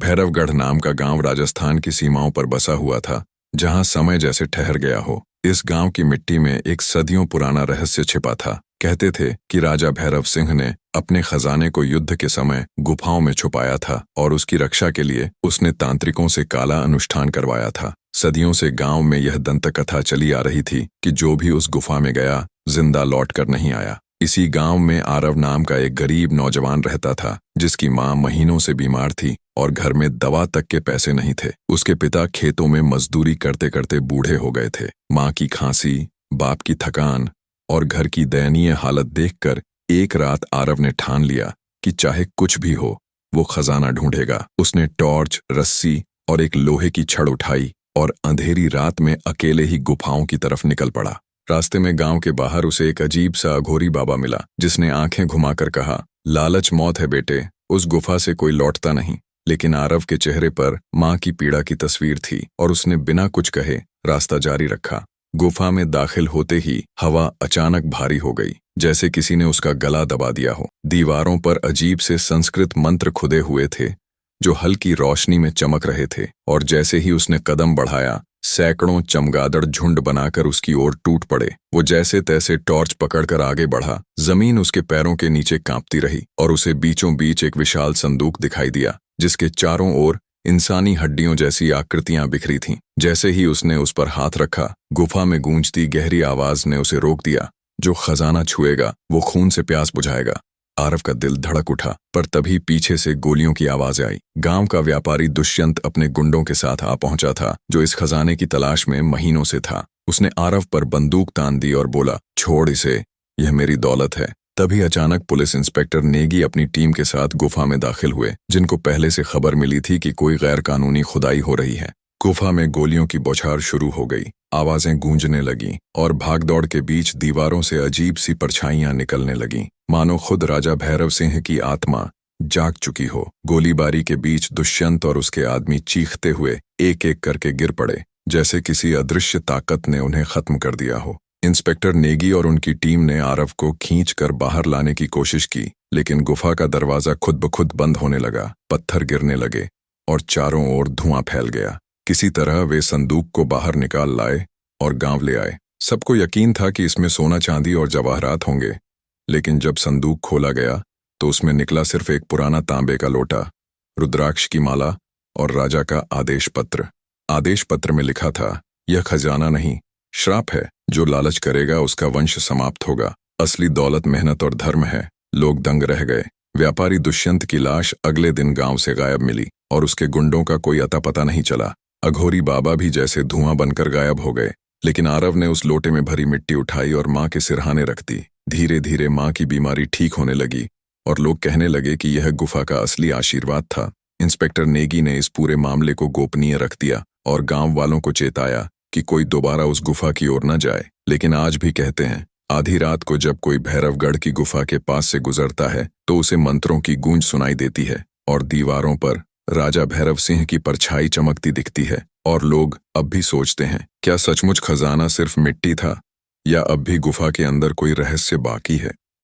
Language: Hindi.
भैरवगढ़ नाम का गांव राजस्थान की सीमाओं पर बसा हुआ था, जहां समय जैसे ठहर गया हो। इस गांव की मिट्टी में एक सदियों पुराना रहस्य छिपा था। कहते थे कि राजा भैरव सिंह ने अपने खजाने को युद्ध के समय गुफाओं में छुपाया था और उसकी रक्षा के लिए उसने तांत्रिकों से काला अनुष्ठान करवाया था। सदियों से गांव में यह दंतकथा चली आ रही थी कि जो भी उस गुफा में गया, जिंदा लौट कर नहीं आया। इसी गांव में आरव नाम का एक गरीब नौजवान रहता था, जिसकी मां महीनों से बीमार थी और घर में दवा तक के पैसे नहीं थे। उसके पिता खेतों में मजदूरी करते करते बूढ़े हो गए थे। मां की खांसी, बाप की थकान और घर की दयनीय हालत देखकर एक रात आरव ने ठान लिया कि चाहे कुछ भी हो, वो खजाना ढूंढेगा। उसने टॉर्च, रस्सी और एक लोहे की छड़ उठाई और अंधेरी रात में अकेले ही गुफाओं की तरफ निकल पड़ा। रास्ते में गांव के बाहर उसे एक अजीब सा अघोरी बाबा मिला, जिसने आंखें घुमाकर कहा, लालच मौत है बेटे, उस गुफा से कोई लौटता नहीं। लेकिन आरव के चेहरे पर मां की पीड़ा की तस्वीर थी और उसने बिना कुछ कहे रास्ता जारी रखा। गुफा में दाखिल होते ही हवा अचानक भारी हो गई, जैसे किसी ने उसका गला दबा दिया हो। दीवारों पर अजीब से संस्कृत मंत्र खुदे हुए थे, जो हल्की रोशनी में चमक रहे थे, और जैसे ही उसने कदम बढ़ाया, सैकड़ों चमगादड़ झुंड बनाकर उसकी ओर टूट पड़े। वो जैसे तैसे टॉर्च पकड़कर आगे बढ़ा। जमीन उसके पैरों के नीचे कांपती रही और उसे बीचों बीच एक विशाल संदूक दिखाई दिया, जिसके चारों ओर इंसानी हड्डियों जैसी आकृतियां बिखरी थीं। जैसे ही उसने उस पर हाथ रखा, गुफा में गूंजती गहरी आवाज ने उसे रोक दिया, जो खजाना छुएगा वो खून से प्यास बुझाएगा। आरव का दिल धड़क उठा, पर तभी पीछे से गोलियों की आवाज आई। गांव का व्यापारी दुष्यंत अपने गुंडों के साथ आ पहुंचा था, जो इस खजाने की तलाश में महीनों से था। उसने आरव पर बंदूक तान दी और बोला, छोड़ इसे, यह मेरी दौलत है। तभी अचानक पुलिस इंस्पेक्टर नेगी अपनी टीम के साथ गुफा में दाखिल हुए, जिनको पहले से खबर मिली थी कि कोई गैर कानूनी खुदाई हो रही है। गुफा में गोलियों की बौछार शुरू हो गई, आवाजें गूंजने लगीं और भागदौड़ के बीच दीवारों से अजीब सी परछाइयां निकलने लगीं, मानो खुद राजा भैरव सिंह की आत्मा जाग चुकी हो। गोलीबारी के बीच दुष्यंत और उसके आदमी चीखते हुए एक एक करके गिर पड़े, जैसे किसी अदृश्य ताकत ने उन्हें खत्म कर दिया हो। इंस्पेक्टर नेगी और उनकी टीम ने आरव को खींचकर बाहर लाने की कोशिश की, लेकिन गुफा का दरवाजा खुद ब खुद बंद होने लगा। पत्थर गिरने लगे और चारों ओर धुआं फैल गया। किसी तरह वे संदूक को बाहर निकाल लाए और गांव ले आए। सबको यकीन था कि इसमें सोना, चांदी और जवाहरात होंगे, लेकिन जब संदूक खोला गया तो उसमें निकला सिर्फ एक पुराना तांबे का लोटा, रुद्राक्ष की माला और राजा का आदेश पत्र। आदेश पत्र में लिखा था, यह खजाना नहीं, श्राप है। जो लालच करेगा उसका वंश समाप्त होगा। असली दौलत मेहनत और धर्म है। लोग दंग रह गए। व्यापारी दुष्यंत की लाश अगले दिन गांव से गायब मिली और उसके गुंडों का कोई अता पता नहीं चला। अघोरी बाबा भी जैसे धुआं बनकर गायब हो गए। लेकिन आरव ने उस लोटे में भरी मिट्टी उठाई और मां के सिरहाने रख दी। धीरे धीरे मां की बीमारी ठीक होने लगी और लोग कहने लगे कि यह गुफा का असली आशीर्वाद था। इंस्पेक्टर नेगी ने इस पूरे मामले को गोपनीय रख दिया और गांव वालों को चेताया कि कोई दोबारा उस गुफा की ओर न जाए। लेकिन आज भी कहते हैं, आधी रात को जब कोई भैरवगढ़ की गुफा के पास से गुजरता है तो उसे मंत्रों की गूंज सुनाई देती है और दीवारों पर राजा भैरव सिंह की परछाई चमकती दिखती है। और लोग अब भी सोचते हैं, क्या सचमुच खजाना सिर्फ मिट्टी था या अब भी गुफा के अंदर कोई रहस्य बाकी है।